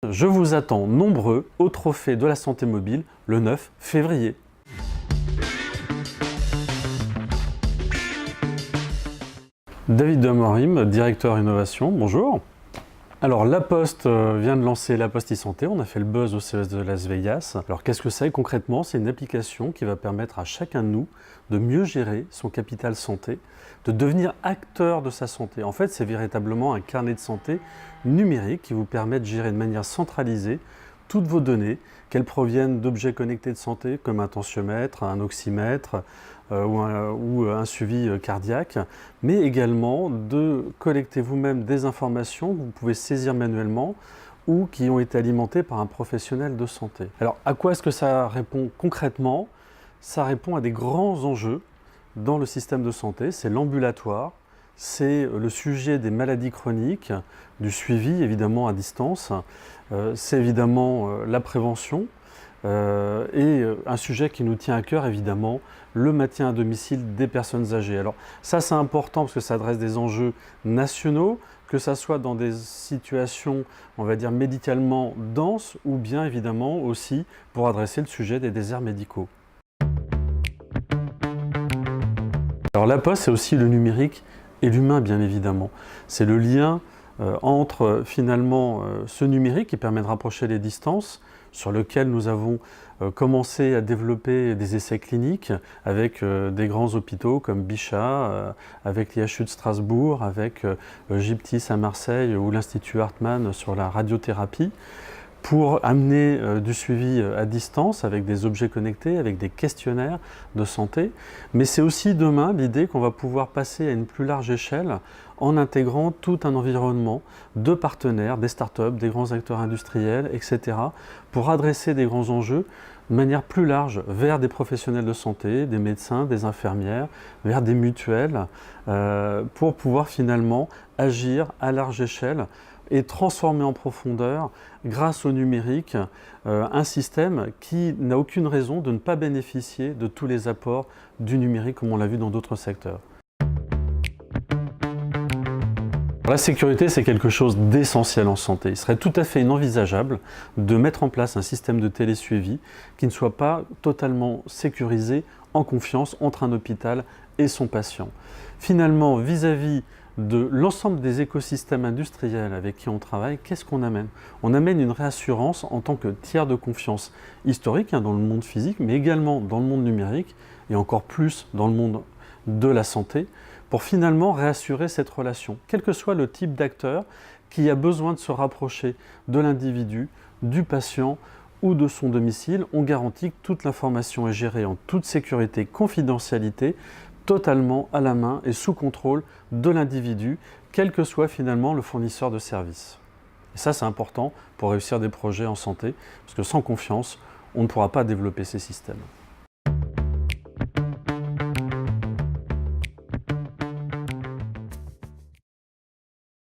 Je vous attends nombreux au Trophée de la santé mobile le 9 février. David Demorim, directeur innovation, bonjour. Alors La Poste vient de lancer La Poste e-santé, on a fait le buzz au CES de Las Vegas. Alors qu'est-ce que c'est concrètement? C'est une application qui va permettre à chacun de nous de mieux gérer son capital santé, de devenir acteur de sa santé. En fait, c'est véritablement un carnet de santé numérique qui vous permet de gérer de manière centralisée toutes vos données, qu'elles proviennent d'objets connectés de santé comme un tensiomètre, un oxymètre ou un suivi cardiaque, mais également de collecter vous-même des informations que vous pouvez saisir manuellement ou qui ont été alimentées par un professionnel de santé. Alors à quoi est-ce que ça répond concrètement? Ça répond à des grands enjeux dans le système de santé, c'est l'ambulatoire, c'est le sujet des maladies chroniques, du suivi évidemment à distance, c'est évidemment la prévention et un sujet qui nous tient à cœur évidemment, le maintien à domicile des personnes âgées. Alors ça c'est important parce que ça adresse des enjeux nationaux, que ça soit dans des situations on va dire médicalement denses ou bien évidemment aussi pour adresser le sujet des déserts médicaux. Alors La Poste, c'est aussi le numérique et l'humain, bien évidemment. C'est le lien entre finalement ce numérique qui permet de rapprocher les distances, sur lequel nous avons commencé à développer des essais cliniques avec des grands hôpitaux comme Bichat, avec l'IHU de Strasbourg, avec Gyptis à Marseille ou l'Institut Hartmann sur la radiothérapie, pour amener du suivi à distance avec des objets connectés, avec des questionnaires de santé. Mais c'est aussi demain l'idée qu'on va pouvoir passer à une plus large échelle en intégrant tout un environnement de partenaires, des startups, des grands acteurs industriels, etc. pour adresser des grands enjeux de manière plus large vers des professionnels de santé, des médecins, des infirmières, vers des mutuelles, pour pouvoir finalement agir à large échelle et transformer en profondeur, grâce au numérique, un système qui n'a aucune raison de ne pas bénéficier de tous les apports du numérique comme on l'a vu dans d'autres secteurs. La sécurité, c'est quelque chose d'essentiel en santé. Il serait tout à fait inenvisageable de mettre en place un système de télésuivi qui ne soit pas totalement sécurisé, en confiance entre un hôpital et son patient. Finalement, vis-à-vis de l'ensemble des écosystèmes industriels avec qui on travaille, qu'est-ce qu'on amène? On amène une réassurance en tant que tiers de confiance historique dans le monde physique, mais également dans le monde numérique et encore plus dans le monde de la santé, pour finalement réassurer cette relation, quel que soit le type d'acteur qui a besoin de se rapprocher de l'individu, du patient ou de son domicile. On garantit que toute l'information est gérée en toute sécurité, confidentialité, totalement à la main et sous contrôle de l'individu, quel que soit finalement le fournisseur de services. Et ça, c'est important pour réussir des projets en santé, parce que sans confiance, on ne pourra pas développer ces systèmes.